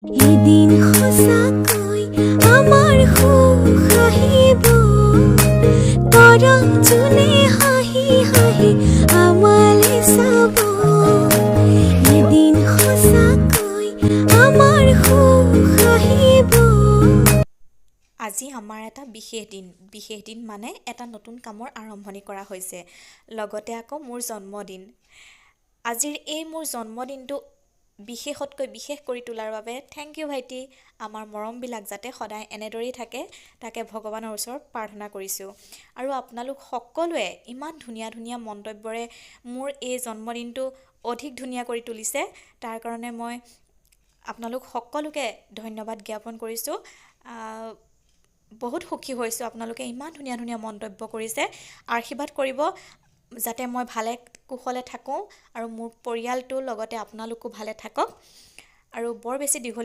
এদিন সঁচাকৈ আমাৰ সুখ আহিব তৰা যোনে হাঁহি হাঁহি আমালৈ চাব এদিন সঁচাকৈ আমাৰ সুখ আহিব। আজি আমাৰ এটা বিশেষ দিন মানে এটা নতুন কামৰ আৰম্ভণি কৰা হৈছে, লগতে আকৌ মোৰ জন্মদিন। আজিৰ এই মোৰ জন্মদিনটো বিশেষতকৈ বিশেষ কৰি তোলাৰ বাবে থেংক ইউ ভাইটি। আমাৰ মৰমবিলাক যাতে সদায় এনেদৰেই থাকে তাকে ভগৱানৰ ওচৰত প্ৰাৰ্থনা কৰিছোঁ। আৰু আপোনালোক সকলোৱে ইমান ধুনীয়া ধুনীয়া মন্তব্যৰে মোৰ এই জন্মদিনটো অধিক ধুনীয়া কৰি তুলিছে, তাৰ কাৰণে মই আপোনালোক সকলোকে ধন্যবাদ জ্ঞাপন কৰিছোঁ। বহুত সুখী হৈছোঁ, আপোনালোকে ইমান ধুনীয়া ধুনীয়া মন্তব্য কৰিছে। আশীৰ্বাদ কৰিব যাতে মই ভালে কুশলে থাকোঁ আৰু মোৰ পৰিয়ালটো লগতে আপোনালোকো ভালে থাকক। আৰু বৰ বেছি দীঘলীয়া